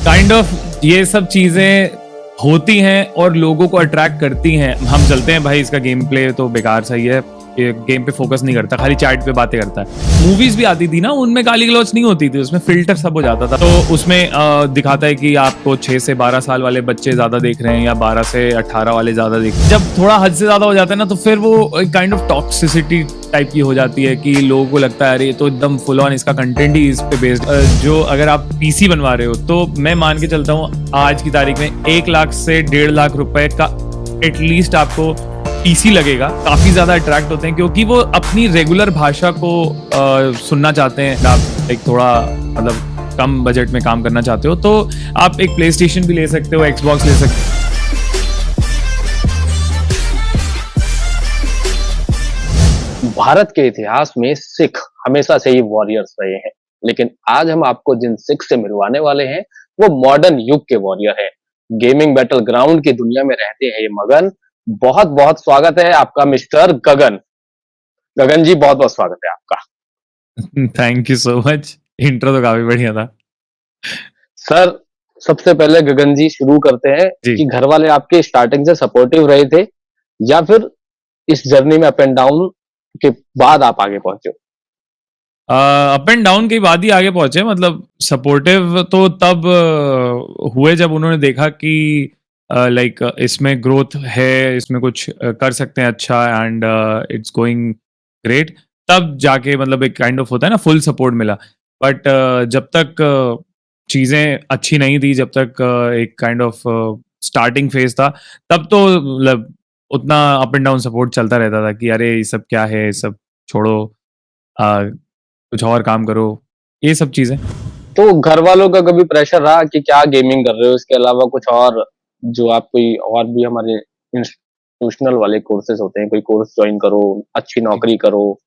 Kind of ये सब चीजें होती हैं और लोगों को अट्रैक्ट करती हैं। हम चलते हैं भाई, इसका गेम प्ले तो बेकार सही है, ये गेम पे फोकस नहीं करता, खाली चैट पे बातें करता है। मूवीज भी आती थी ना, उनमें गाली गलौज नहीं होती थी, उसमें फिल्टर सब हो जाता था। तो उसमें दिखाता है कि आपको 6 से 12 साल वाले बच्चे ज्यादा देख रहे हैं या 12 से 18 वाले ज्यादा देख रहे हैं। जब थोड़ा हद से ज्यादा हो जाता है ना, तो फिर वो काइंड ऑफ टॉक्सिसिटी टाइप की हो जाती है कि लोगों को लगता है अरे ये तो एकदम फुल ऑन इसका कंटेंट ही इस पे बेस्ड। जो अगर आप पीसी बनवा रहे हो तो मैं मान के चलता हूँ आज की तारीख में 1 लाख से 1.5 लाख रुपए का एटलीस्ट आपको पीसी लगेगा। काफी ज्यादा अट्रैक्ट होते हैं क्योंकि वो अपनी रेगुलर भाषा को सुनना चाहते हैं। आप एक थोड़ा मतलब कम बजट में काम करना चाहते हो तो आप एक प्ले स्टेशन भी ले सकते हो, एक्सबॉक्स ले सकते हो। भारत के इतिहास में सिख हमेशा से ही वॉरियर्स रहे हैं, लेकिन आज हम आपको जिन सिख से मिलवाने वाले हैं वो मॉडर्न युग के वॉरियर हैं। गेमिंग बैटल ग्राउंड की दुनिया में रहते हैं ये मगन। बहुत बहुत स्वागत है आपका मिस्टर गगन। गगन जी, बहुत बहुत स्वागत है आपका। Thank you so much, intro तो काफी बढ़िया था। सर, सबसे पहले गगन जी शुरू करते हैं जी। कि घर वाले आपके स्टार्टिंग से सपोर्टिव रहे थे या फिर इस जर्नी में अप एंड डाउन के बाद आप आगे पहुंचे? अप एंड डाउन के बाद ही आगे पहुंचे। मतलब सपोर्टिव तो तब हुए जब उन्होंने देखा कि लाइक इसमें ग्रोथ है, इसमें कुछ कर सकते हैं अच्छा, एंड इट्स गोइंग ग्रेट। तब जाके मतलब एक काइंड ऑफ होता है ना, फुल सपोर्ट मिला। बट जब तक चीजें अच्छी नहीं थी, जब तक एक काइंड ऑफ स्टार्टिंग फेज था, तब तो मतलब उतना अप एंड डाउन सपोर्ट चलता रहता था कि अरे ये सब क्या है, ये सब छोड़ो, कुछ और काम करो, ये सब चीजें। तो घर वालों का कभी प्रेशर रहा कि क्या गेमिंग कर रहे हो, इसके अलावा कुछ और जो आप कोई और भी हमारे इंस्टीट्यूशनल वाले कोर्सेज होते हैं, कोई कोर्स ज्वाइन करो, अच्छी नौकरी करो,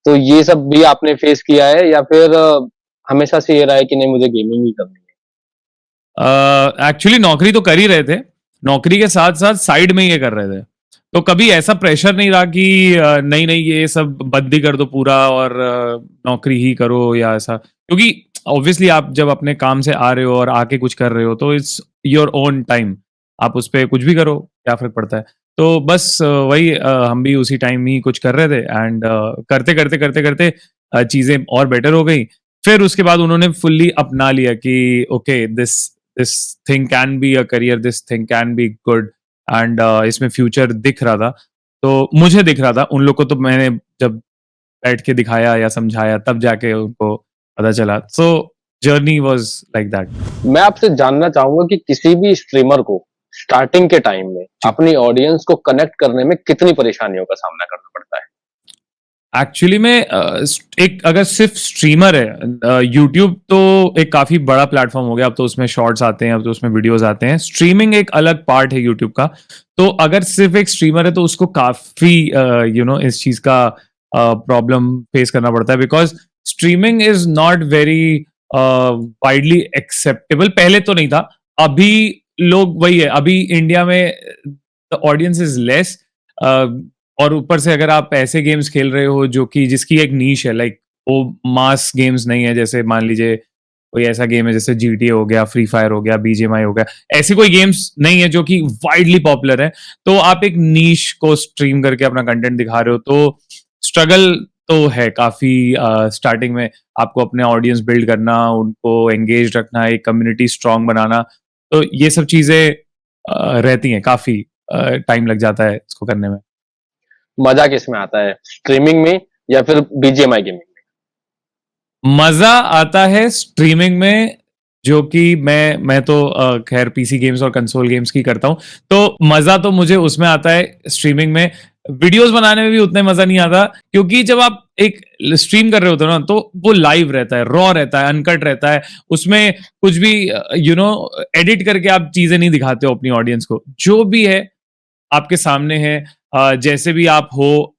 तो ये सब भी आपने फेस किया है या फिर हमेशा से ये रहा है कि नहीं मुझे गेमिंग ही करनी है? एक्चुअली नौकरी तो कर ही रहे थे, नौकरी के साथ साथ साइड में ये कर रहे थे। तो कभी ऐसा प्रेशर नहीं रहा कि नहीं नहीं ये सब बंद ही कर दो पूरा और नौकरी ही करो या ऐसा। क्योंकि ऑब्वियसली आप जब अपने काम से आ रहे हो और आके कुछ कर रहे हो तो इट्स योर ओन टाइम, आप उस पर कुछ भी करो, क्या फर्क पड़ता है। तो बस वही हम भी उसी टाइम ही कुछ कर रहे थे, एंड करते करते करते करते चीजें और बेटर हो गई। फिर उसके बाद उन्होंने फुल्ली अपना लिया कि okay this this thing can be a career, this thing can be good, and इसमें फ्यूचर दिख रहा था। तो मुझे दिख रहा था, उन लोग को तो मैंने जब बैठ के दिखाया या समझाया तब जाके उनको पता चला। सो जर्नी वाज लाइक दैट। मैं आपसे जानना चाहूंगा कि किसी भी स्ट्रीमर को स्टार्टिंग के टाइम में अपनी ऑडियंस को कनेक्ट करने में कितनी परेशानियों का सामना करना पड़ता है? एक्चुअली में एक अगर सिर्फ स्ट्रीमर है, यूट्यूब तो एक काफी बड़ा प्लेटफॉर्म हो गया, अब तो उसमें शॉर्ट्स आते हैं, अब तो उसमें वीडियोस आते हैं। स्ट्रीमिंग एक अलग पार्ट है यूट्यूब का। तो अगर सिर्फ एक स्ट्रीमर है तो उसको काफी इस चीज का प्रॉब्लम फेस करना पड़ता है, because streaming is not very widely acceptable. पहले तो नहीं था, अभी लोग वही है, अभी इंडिया में द ऑडियंस इज लेस। और ऊपर से अगर आप ऐसे गेम्स खेल रहे हो जो कि जिसकी एक नीश है, लाइक वो मास गेम्स नहीं है, जैसे मान लीजिए कोई ऐसा गेम है जैसे जीटीए हो गया, फ्री फायर हो गया, बीजीएमआई हो गया, ऐसी कोई गेम्स नहीं है जो कि वाइडली पॉपुलर है। तो आप एक नीश को स्ट्रीम करके अपना कंटेंट दिखा रहे हो, तो स्ट्रगल तो है काफी। स्टार्टिंग में आपको अपने ऑडियंस बिल्ड करना, उनको एंगेज रखना, एक कम्युनिटी स्ट्रांग बनाना, तो ये सब चीजें रहती हैं, काफी टाइम लग जाता है इसको करने में। मजा किस में आता है, स्ट्रीमिंग में या फिर बीजीएमआई गेमिंग मजा आता है स्ट्रीमिंग में, जो कि मैं तो खैर पीसी गेम्स और कंसोल गेम्स की करता हूं, तो मजा तो मुझे उसमें आता है स्ट्रीमिंग में। वीडियोस बनाने में भी उतने मजा नहीं आता, क्योंकि जब आप एक स्ट्रीम कर रहे होते हो ना, तो वो लाइव रहता है, रॉ रहता है, अनकट रहता है। उसमें कुछ भी एडिट करके आप चीजें नहीं दिखाते हो अपनी ऑडियंस को। जो भी है आपके सामने है, जैसे भी आप हो,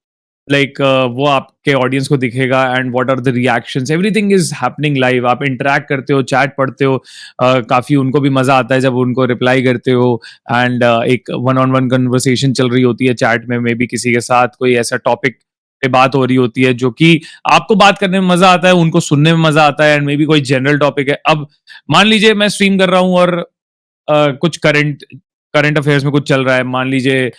लाइक वो आपके ऑडियंस को दिखेगा, and what are the reactions, everything is happening live. आप इंटरेक्ट करते हो, चैट पढ़ते हो, काफी उनको भी मजा आता है जब उनको रिप्लाई करते हो, एंड एक वन ऑन वन कन्वर्सेशन चल रही होती है चैट में, मे बी किसी के साथ कोई ऐसा टॉपिक पे बात हो रही होती है, जो कि आपको बात करने में मजा आता है, उनको सुनने में मजा आता है, एंड मे बी कोई जनरल टॉपिक है। अब मान लीजिए मैं स्ट्रीम कर रहा हूँ और कुछ करंट करंट अफेयर्स में कुछ चल रहा है, मान लीजिए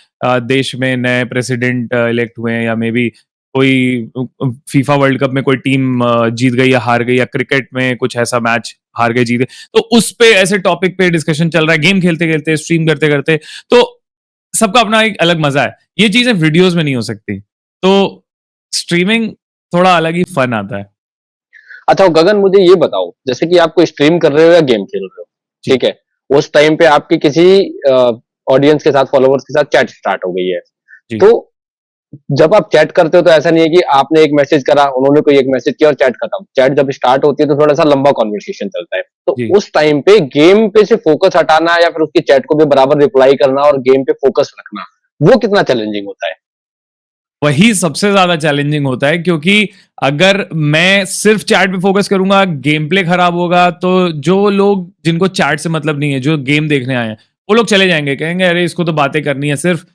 देश में नए प्रेसिडेंट इलेक्ट हुए हैं, या मे बी कोई फीफा वर्ल्ड कप में कोई टीम जीत गई या हार गई, या क्रिकेट में कुछ ऐसा मैच हार गए जीत गए, तो उस पे ऐसे टॉपिक पे डिस्कशन चल रहा है, गेम खेलते खेलते, स्ट्रीम करते करते, तो सबका अपना एक अलग मजा है। ये चीजें वीडियोस में नहीं हो सकती, तो स्ट्रीमिंग थोड़ा अलग ही फन आता है। अच्छा गगन, मुझे ये बताओ, जैसे कि आप कोई स्ट्रीम कर रहे हो या गेम खेल रहे हो, जी ठीक है, उस टाइम पे आपकी किसी ऑडियंस के साथ, फॉलोवर्स के साथ चैट स्टार्ट हो गई है, जी तो जब आप चैट करते हो तो ऐसा नहीं है कि आपने एक मैसेज करा, उन्होंने कोई एक मैसेज किया और चैट खत्म। चैट जब स्टार्ट होती है तो थोड़ा सा लंबा कॉन्वर्सेशन चलता है, तो जी। उस टाइम पे गेम पे से फोकस हटाना या फिर उसकी चैट को भी बराबर रिप्लाई करना और गेम पे फोकस रखना, वो कितना चैलेंजिंग होता है? वही सबसे ज्यादा चैलेंजिंग होता है, क्योंकि अगर मैं सिर्फ चैट पे फोकस करूंगा, गेम प्ले खराब होगा, तो जो लोग जिनको चैट से मतलब नहीं है, जो गेम देखने आए हैं, वो लोग चले जाएंगे, कहेंगे अरे इसको तो बातें करनी है सिर्फ,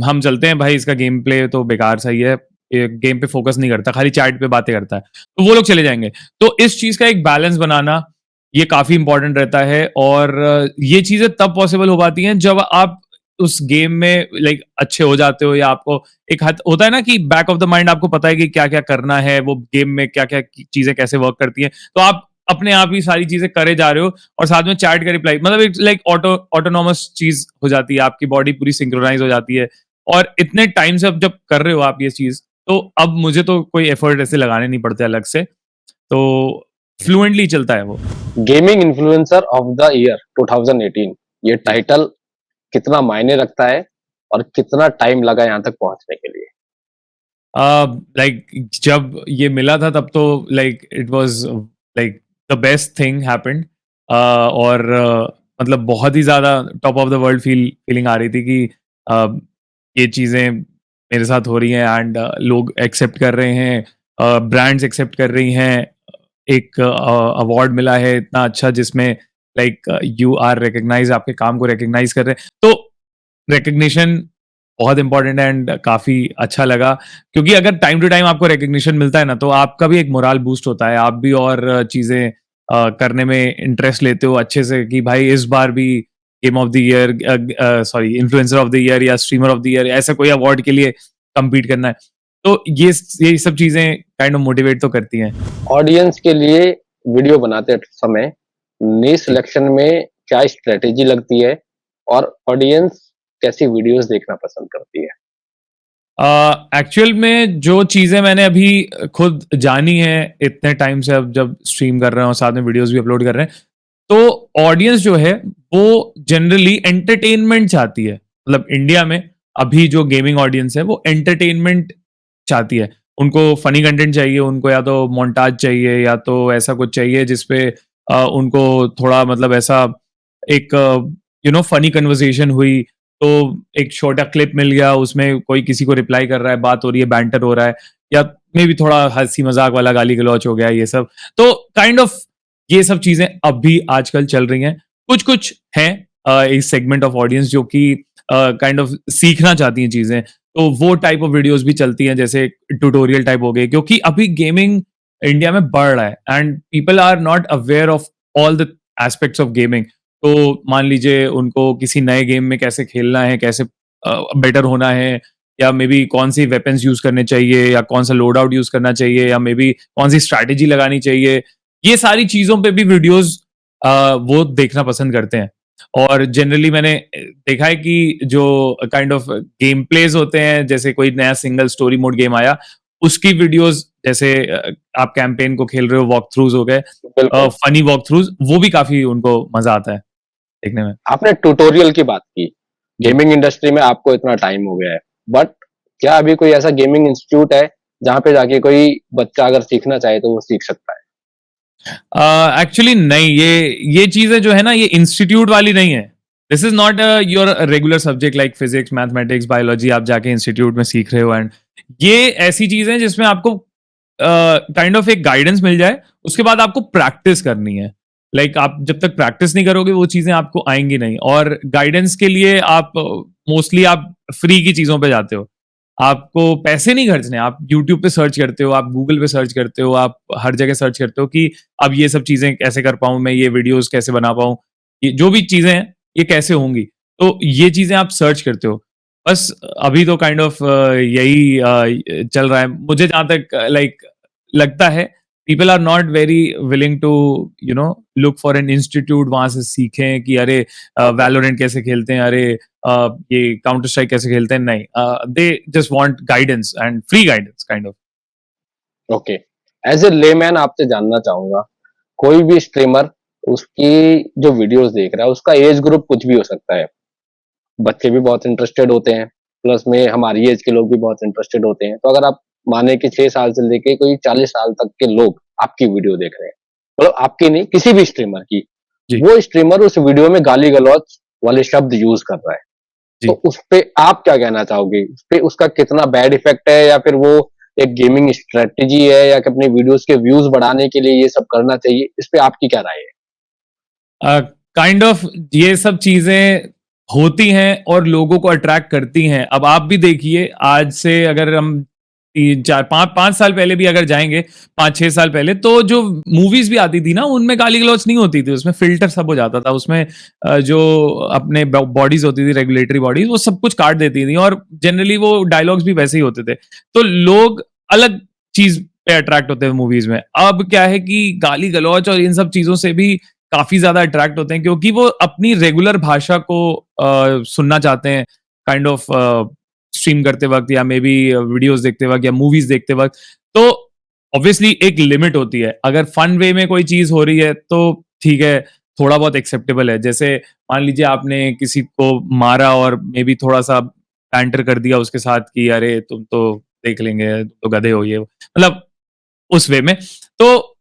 हम चलते हैं भाई, इसका गेम प्ले तो बेकार सही है, गेम पे फोकस नहीं करता, खाली चैट पे बातें करता है, तो वो लोग चले जाएंगे। तो इस चीज का एक बैलेंस बनाना ये काफी इंपॉर्टेंट रहता है, और ये चीजें तब पॉसिबल हो पाती हैं जब आप उस गेम में लाइक अच्छे हो जाते हो, या आपको एक हद होता है ना कि बैक ऑफ द माइंड आपको पता है कि क्या क्या करना है, वो गेम में क्या क्या चीजें कैसे वर्क करती हैं, तो आप अपने आप ही सारी चीजें करे जा रहे हो, और साथ में चैट का रिप्लाई, मतलब एक लाइक ऑटोनॉमस चीज हो जाती है, आपकी बॉडी पूरी सिंक्रोनाइज हो जाती है। और इतने टाइम से अब जब कर रहे हो आप ये चीज, तो अब मुझे तो कोई एफर्ट ऐसे लगाने नहीं पड़ते अलग से, तो फ्लुएंटली चलता है वो। Gaming influencer of the year 2018, ये जी। टाइटल कितना मायने रखता है और कितना टाइम लगा यहाँ तक पहुंचने के लिए? लाइक जब ये मिला था तब तो like it was like the best thing happened, और मतलब बहुत ही ज़्यादा top of the world feeling आ रही थी कि ये चीज़ें मेरे साथ हो रही हैं, एंड लोग एक्सेप्ट कर रहे हैं, ब्रांड्स एक्सेप्ट कर रही हैं, एक अवार्ड मिला है इतना अच्छा, जिसमें लाइक यू आर रिकग्नाइज, आपके काम को रिकग्नाइज कर रहे हैं, तो रिकग्निशन बहुत इंपॉर्टेंट है, एंड काफी अच्छा लगा, क्योंकि अगर टाइम टू टाइम आपको रिकग्निशन मिलता है ना, तो आपका भी एक मोराल बूस्ट होता है, आप भी और चीजें करने में इंटरेस्ट लेते हो अच्छे से, कि भाई इस बार भी game of the year, sorry influencer of the year या स्ट्रीमर ऑफ द ईयर, ऐसा कोई अवार्ड के लिए compete करना है, तो ये सब चीजें काइंड ऑफ मोटिवेट तो करती हैं। ऑडियंस के लिए वीडियो बनाते समय नी सिलेक्शन में क्या स्ट्रेटेजी लगती है और ऑडियंस कैसी वीडियोस देखना पसंद करती है? एक्चुअल में जो चीज़ें मैंने अभी खुद जानी है इतने टाइम से, अब जब स्ट्रीम कर रहे हैं और साथ में वीडियोस भी अपलोड कर रहे हैं, तो ऑडियंस जो है वो जनरली एंटरटेनमेंट चाहती है। मतलब इंडिया में अभी जो गेमिंग ऑडियंस है वो एंटरटेनमेंट चाहती है, उनको फनी कंटेंट चाहिए, उनको या तो मोन्टाज चाहिए, या तो ऐसा कुछ चाहिए जिसपे उनको थोड़ा मतलब ऐसा एक फनी कन्वर्सेशन हुई, तो एक छोटा क्लिप मिल गया, उसमें कोई किसी को रिप्लाई कर रहा है, बात हो रही है, बैंटर हो रहा है, या मे भी थोड़ा हंसी मजाक वाला गाली गलौच हो गया, ये सब, तो काइंड ऑफ ये सब चीजें अब भी आजकल चल रही हैं। कुछ कुछ हैं इस सेगमेंट ऑफ ऑडियंस जो कि काइंड ऑफ सीखना चाहती हैं चीजें, तो वो टाइप ऑफ वीडियोस भी चलती हैं, जैसे ट्यूटोरियल टाइप हो गए, क्योंकि अभी गेमिंग इंडिया में बढ़ रहा है, and people are not aware of all the aspects of gaming. तो मान लीजिए उनको किसी नए गेम में कैसे खेलना है, कैसे बेटर होना है, या मे बी कौन सी वेपन्स यूज करने चाहिए, या कौन सा लोड आउट यूज करना चाहिए, या मे बी कौन सी स्ट्रैटेजी लगानी चाहिए, ये सारी चीजों पे भी वीडियोस वो देखना पसंद करते हैं। और जनरली मैंने देखा है कि जो काइंड ऑफ गेम प्लेज होते हैं, जैसे कोई नया सिंगल स्टोरी मोड गेम आया, उसकी वीडियोस, जैसे आप कैंपेन को खेल रहे हो, वॉक थ्रूज हो गए, बिल्कुल। फनी वॉक थ्रूज, वो भी काफी उनको मजा आता है देखने में। आपने ट्यूटोरियल की बात की, जी। गेमिंग इंडस्ट्री में आपको इतना टाइम हो गया है, बट क्या अभी कोई ऐसा गेमिंग इंस्टीट्यूट है जहां पे जाके कोई बच्चा अगर सीखना चाहे तो वो सीख सकता है? एक्चुअली नहीं, ये चीजें जो है ना, ये इंस्टीट्यूट वाली नहीं है। This is not your regular subject like physics, mathematics, biology, आप जाके इंस्टीट्यूट में सीख रहे हो, एंड ये ऐसी चीजें हैं जिसमें आपको काइंड ऑफ एक गाइडेंस मिल जाए, उसके बाद आपको प्रैक्टिस करनी है। लाइक आप जब तक प्रैक्टिस नहीं करोगे वो चीजें आपको आएंगी नहीं, और गाइडेंस के लिए आप मोस्टली आप फ्री की चीजों पे जाते हो। आपको पैसे नहीं खर्चने, आप यूट्यूब पे सर्च करते हो, आप गूगल पे सर्च करते हो, आप हर जगह सर्च करते हो कि अब ये सब चीजें कैसे कर पाऊं मैं, ये वीडियोस कैसे बना पाऊं, ये जो भी चीजें हैं ये कैसे होंगी। तो ये चीजें आप सर्च करते हो। बस अभी तो काइंड ऑफ यही चल रहा है मुझे जहां तक लाइक लगता है। People are not very willing to look for an institute, वहां से सीखें कि अरे ओके, वैलोरेंट कैसे खेलते हैं, अरे ये काउंटर स्ट्राइक कैसे खेलते हैं। नहीं, they just want guidance and free guidance kind of. Okay. As a layman आपसे जानना चाहूँगा, कोई भी स्ट्रीमर उसकी जो वीडियोज़ देख रहा है, उसका एज ग्रुप कुछ भी हो सकता है। बच्चे भी बहुत इंटरेस्टेड होते हैं, प्लस में हमारी एज के लोग भी बहुत इंटरेस्टेड होते हैं। तो अगर आप माने कि 6 साल से लेके कोई 40 साल तक के लोग आपकी वीडियो देख रहे हैं, मतलब आपकी नहीं, किसी भी स्ट्रीमर की, जी, वो स्ट्रीमर उस वीडियो में गाली-गलौच वाले शब्द यूज़ कर रहा है। तो जी। उसपे आप क्या कहना चाहोगे? उसपे उसका कितना बैड इफ़ेक्ट है, या फिर वो एक गेमिंग स्ट्रैटेजी है, या कि अपनी वीडियोज़ के व्यूज़ बढ़ाने के लिए ये सब करना चाहिए? इस पे आपकी क्या राय है? काइंड ऑफ ये सब चीजें होती हैं और लोगों को अट्रैक्ट करती हैं। अब आप भी देखिए, आज से अगर हम 3 4 5 5 साल पहले भी अगर जाएंगे, 5 6 साल पहले, तो जो मूवीज भी आती थी ना, उनमें गाली गलौच नहीं होती थी, उसमें फिल्टर सब हो जाता था, उसमें जो अपने बॉडीज होती थी, रेगुलेटरी बॉडीज, वो सब कुछ काट देती थी और जनरली वो डायलॉग्स भी वैसे ही होते थे। तो लोग अलग चीज पे अट्रैक्ट होते हैं मूवीज में। अब क्या है कि गाली गलौच और इन सब चीजों से भी काफी ज्यादा अट्रैक्ट होते हैं, क्योंकि वो अपनी रेगुलर भाषा को सुनना चाहते हैं काइंड ऑफ स्ट्रीम करते वक्त, या मे बी वीडियोस देखते वक्त, या मूवीज देखते वक्त। तो ऑब्वियसली एक लिमिट होती है। अगर फन वे में कोई चीज हो रही है तो ठीक है, थोड़ा बहुत एक्सेप्टेबल है। जैसे मान लीजिए आपने किसी को मारा और मे बी थोड़ा सा पैंटर कर दिया उसके साथ कि अरे तुम तो देख लेंगे, तुम तो गधे हो, ये मतलब उस वे में, तो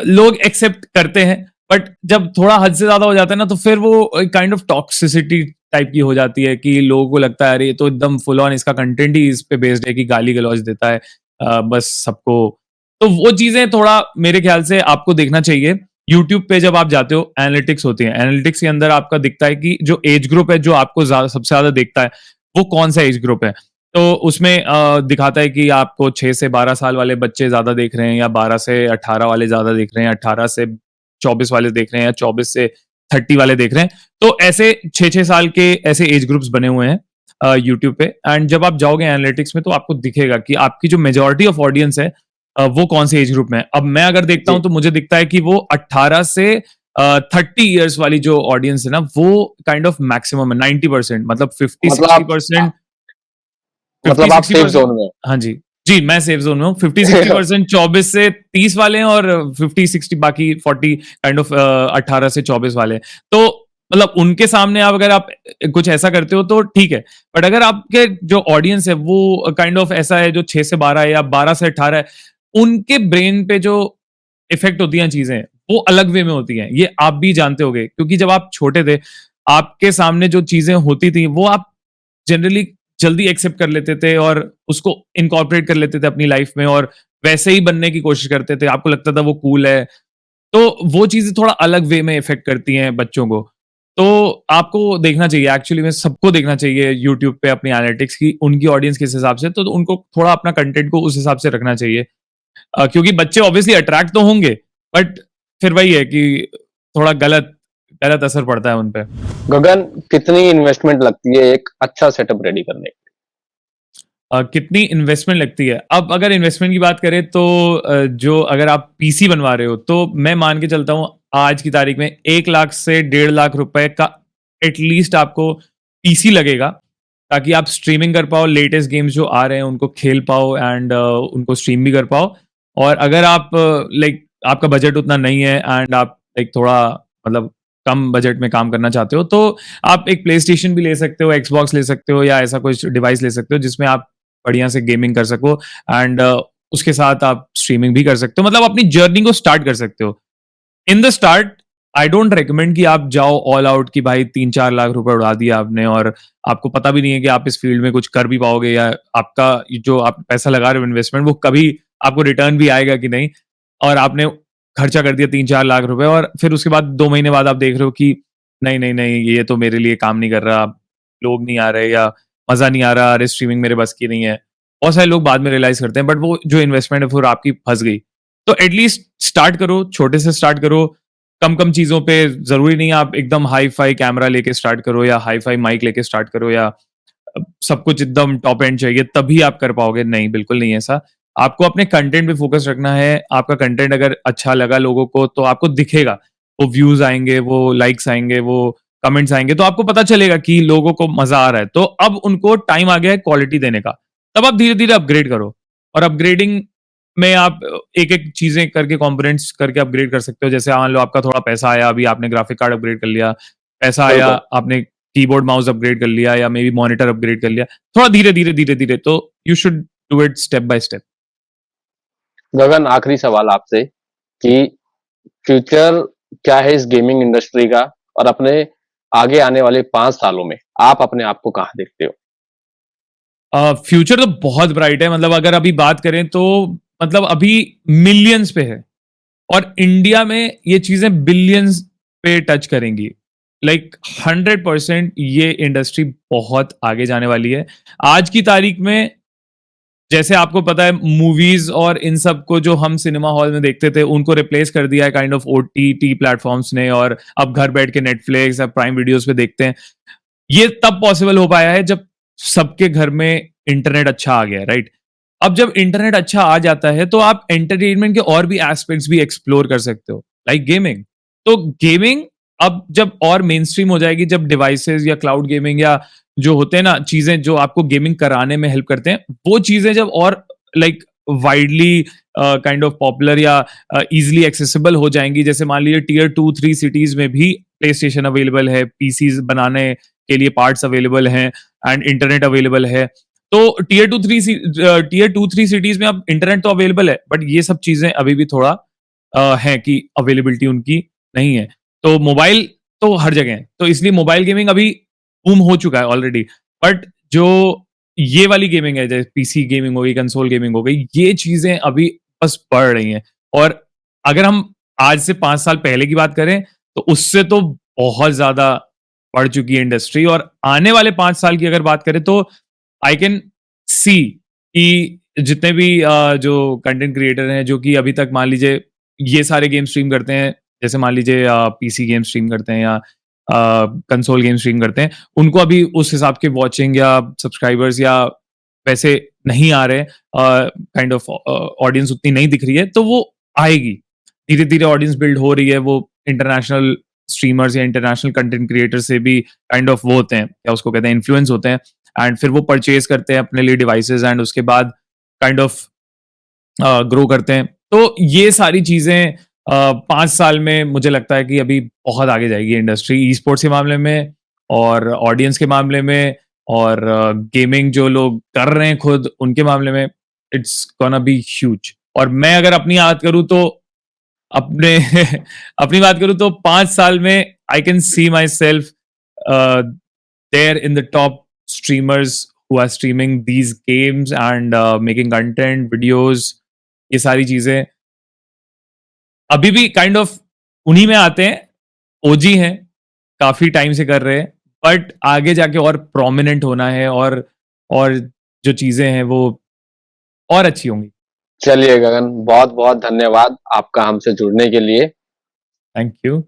लोग एक्सेप्ट करते हैं। बट जब थोड़ा हद से ज्यादा हो जाता है ना, तो फिर वो काइंड ऑफ टॉक्सिसिटी टाइप की हो जाती है कि लोगों को लगता है अरे ये तो एकदम फुल ऑन, इसका कंटेंट ही इस पे बेस्ड है कि गाली गलौज देता है बस सबको। तो वो चीजें थोड़ा मेरे ख्याल से आपको देखना चाहिए। यूट्यूब पे जब आप जाते हो, एनालिटिक्स होती है, एनालिटिक्स के अंदर आपका दिखता है कि जो एज ग्रुप है जो आपको सबसे ज्यादा दिखता है, वो कौन सा एज ग्रुप है। तो उसमें दिखाता है कि आपको 6 से 12 साल वाले बच्चे ज़्यादा देख रहे हैं, या 12 से 18 वाले ज़्यादा देख रहे हैं, 18 से 24 वाले देख रहे हैं, या 24 से 30 वाले देख रहे हैं। तो ऐसे 6-6 साल के ऐसे एज ग्रुप्स बने हुए हैं यूट्यूब पे। एंड जब आप जाओगे एनालिटिक्स में, तो आपको दिखेगा कि आपकी जो मेजॉरिटी ऑफ ऑडियंस है वो कौन से एज ग्रुप में है। अब मैं अगर देखता हूँ जी, तो मुझे दिखता है कि वो 18 से 30 ईयर्स वाली जो ऑडियंस है ना, वो काइंड ऑफ मैक्सिमम है, 90%, मतलब मतलब आप 50-60%। मतलब आप सेफ 50-60%। ज़ोन में हो। हाँ जी। जी, मैं सेफ ज़ोन में हूँ। 50-60% 24 से 30 वाले हैं, और 50-60 बाकी 40 काइंड ऑफ 18 से 24 वाले हैं। तो मतलब उनके सामने आप अगर आप कुछ ऐसा करते हो तो ठीक है। बट अगर आपके जो ऑडियंस है वो काइंड ऑफ ऐसा है जो 6 से 12 है या 12 से 18 है, उनके ब्रेन पे जो इफ़ेक्ट होती हैं चीज़ें, वो अलग वे में होती हैं। ये आप भी जानते होंगे, क्योंकि जब आप छोटे थे, आपके सामने जो चीज़ें होती थी, वो आप जनरली जल्दी एक्सेप्ट कर लेते थे और उसको इनकॉर्पोरेट कर लेते थे अपनी लाइफ में, और वैसे ही बनने की कोशिश करते थे। आपको लगता था वो कूल है। तो वो चीज़ें थोड़ा अलग वे में इफ़ेक्ट करती हैं बच्चों को। तो आपको देखना चाहिए, एक्चुअली में सबको देखना चाहिए यूट्यूब पे अपनी एनालिटिक्स की, उनकी ऑडियंस किस हिसाब से, तो उनको थोड़ा अपना कंटेंट को उस हिसाब से रखना चाहिए। क्योंकि बच्चे ऑब्वियसली अट्रैक्ट तो होंगे, बट फिर वही है कि थोड़ा गलत गलत असर पड़ता है उन पे। गगन, कितनी इन्वेस्टमेंट लगती है एक अच्छा सेटअप रेडी करने की? कितनी इन्वेस्टमेंट लगती है? अब अगर इन्वेस्टमेंट की बात करें तो जो अगर आप पीसी बनवा रहे हो, तो मैं मान के चलता हूँ आज की तारीख में 1 लाख से 1.5 लाख रुपए का एटलीस्ट आपको पीसी लगेगा, ताकि आप स्ट्रीमिंग कर पाओ, लेटेस्ट गेम्स जो आ रहे हैं उनको खेल पाओ, एंड उनको स्ट्रीम भी कर पाओ। और अगर आप लाइक आपका बजट उतना नहीं है, एंड आप लाइक थोड़ा मतलब कम बजट में काम करना चाहते हो, तो आप एक प्लेस्टेशन भी ले सकते हो, एक्सबॉक्स ले सकते हो, या ऐसा कुछ डिवाइस ले सकते हो जिसमें आप बढ़िया से गेमिंग कर सको, एंड उसके साथ आप स्ट्रीमिंग भी कर सकते हो, मतलब अपनी जर्नी को स्टार्ट कर सकते हो। In the start I don't recommend कि आप जाओ ऑल आउट कि भाई 3-4 लाख रुपए उड़ा दिया आपने, और आपको पता भी नहीं है कि आप इस फील्ड में कुछ कर भी पाओगे, या आपका जो आप पैसा लगा रहे हो इन्वेस्टमेंट, वो कभी आपको रिटर्न भी आएगा कि नहीं। और आपने खर्चा कर दिया 3-4 लाख रुपए, और फिर उसके बाद 2 महीने बाद आप देख रहे हो कि नहीं नहीं नहीं, ये तो मेरे लिए काम नहीं कर रहा, लोग नहीं आ रहे, या मजा नहीं आ रहा, अरे स्ट्रीमिंग मेरे बस की नहीं है। बहुत सारे लोग बाद में रियलाइज करते हैं, बट वो जो इन्वेस्टमेंट है फिर आपकी फंस गई। तो एटलीस्ट स्टार्ट करो, छोटे से स्टार्ट करो, कम कम चीजों पे। जरूरी नहीं आप एकदम हाई फाई कैमरा लेके स्टार्ट करो या हाई फाई माइक लेके स्टार्ट करो या सब कुछ एकदम टॉप एंड चाहिए तभी आप कर पाओगे। नहीं, बिल्कुल नहीं ऐसा। आपको अपने कंटेंट पे फोकस रखना है। आपका कंटेंट अगर अच्छा लगा लोगों को तो आपको दिखेगा, वो व्यूज आएंगे, वो लाइक्स आएंगे, वो कमेंट्स आएंगे, तो आपको पता चलेगा कि लोगों को मजा आ रहा है। तो अब उनको टाइम आ गया है क्वालिटी देने का। तब आप धीरे धीरे अपग्रेड करो, और अपग्रेडिंग में आप एक एक चीजें करके कंपोनेंट्स करके अपग्रेड कर सकते हो। जैसे मान लो आपका थोड़ा पैसा आया, अभी आपने ग्राफिक कार्ड अपग्रेड कर लिया, पैसा आया, बिल्कुल। आपने कीबोर्ड माउस अपग्रेड कर लिया या मे बी मॉनिटर अपग्रेड कर लिया। थोड़ा धीरे धीरे धीरे धीरे, तो you should do it step by step. Gagan, आखिरी सवाल आपसे कि फ्यूचर क्या है इस गेमिंग इंडस्ट्री का, और अपने आगे आने वाले 5 सालों में आप अपने आप को कहाँ देखते हो? फ्यूचर तो बहुत ब्राइट है। मतलब अगर अभी बात करें तो मतलब अभी मिलियंस पे है, और इंडिया में ये चीजें बिलियंस पे टच करेंगी। लाइक 100% ये इंडस्ट्री बहुत आगे जाने वाली है। आज की तारीख में जैसे आपको पता है मूवीज और इन सब को जो हम सिनेमा हॉल में देखते थे उनको रिप्लेस कर दिया है काइंड ऑफ ओटीटी प्लेटफॉर्म्स ने, और अब घर बैठ के नेटफ्लिक्स या प्राइम वीडियोस पे देखते हैं। ये तब पॉसिबल हो पाया है जब सबके घर में इंटरनेट अच्छा आ गया है, राइट? अब जब इंटरनेट अच्छा आ जाता है तो आप एंटरटेनमेंट के और भी एस्पेक्ट्स भी एक्सप्लोर कर सकते हो, लाइक गेमिंग। तो गेमिंग अब जब और मेन स्ट्रीम हो जाएगी, जब डिवाइसेस या क्लाउड गेमिंग या जो होते हैं ना चीजें जो आपको गेमिंग कराने में हेल्प करते हैं, वो चीजें जब और like widely kind of popular या इजिली एक्सेसिबल हो जाएंगी, जैसे मान लीजिए टियर 2 3 सिटीज में भी प्ले स्टेशन अवेलेबल है, पीसीज बनाने के लिए पार्ट्स अवेलेबल हैं, एंड इंटरनेट अवेलेबल है। तो टियर 2 3 सिटीज में अब इंटरनेट तो अवेलेबल है, बट ये सब चीजें अभी भी थोड़ा है कि अवेलेबिलिटी उनकी नहीं है। तो मोबाइल तो हर जगह है, तो इसलिए मोबाइल गेमिंग अभी बूम हो चुका है ऑलरेडी। बट जो ये वाली गेमिंग है, जैसे पीसी गेमिंग हो गई, कंसोल गेमिंग हो गई, ये चीजें अभी बस बढ़ रही हैं। और अगर हम आज से 5 साल पहले की बात करें तो उससे तो बहुत ज्यादा बढ़ चुकी है इंडस्ट्री। और आने वाले 5 साल की अगर बात करें तो आई कैन सी कि जितने भी जो कंटेंट क्रिएटर हैं जो कि अभी तक मान लीजिए ये सारे गेम स्ट्रीम करते हैं, जैसे मान लीजिए पीसी गेम स्ट्रीम करते हैं या कंसोल गेम स्ट्रीम करते हैं, उनको अभी उस हिसाब के वॉचिंग या सब्सक्राइबर्स या वैसे नहीं आ रहे, काइंड ऑफ ऑडियंस उतनी नहीं दिख रही है, तो वो आएगी। धीरे धीरे ऑडियंस बिल्ड हो रही है, वो इंटरनेशनल स्ट्रीमर्स या इंटरनेशनल कंटेंट क्रिएटर से भी काइंड ऑफ वो होते हैं, क्या उसको कहते हैं, इन्फ्लुएंस होते हैं, एंड फिर वो परचेज करते हैं अपने लिए डिवाइसेस, एंड उसके बाद काइंड ऑफ ग्रो करते हैं। तो ये सारी चीजें 5 साल में मुझे लगता है कि अभी बहुत आगे जाएगी इंडस्ट्री, ई स्पोर्ट्स के मामले में और ऑडियंस के मामले में, और गेमिंग जो लोग कर रहे हैं खुद उनके मामले में। It's gonna be huge. और मैं अगर अपनी बात करूं तो अपने अपनी बात करूं तो 5 साल में I can see myself there in the top streamers who are streaming these games and making content videos। ये सारी चीजें अभी भी काइंड ऑफ उन्हीं में आते हैं, ओजी हैं, काफी टाइम से कर रहे हैं, बट आगे जाके और प्रोमिनेंट होना है, और जो चीजें हैं वो और अच्छी होंगी। चलिए गगन, बहुत बहुत धन्यवाद आपका हमसे जुड़ने के लिए। Thank you.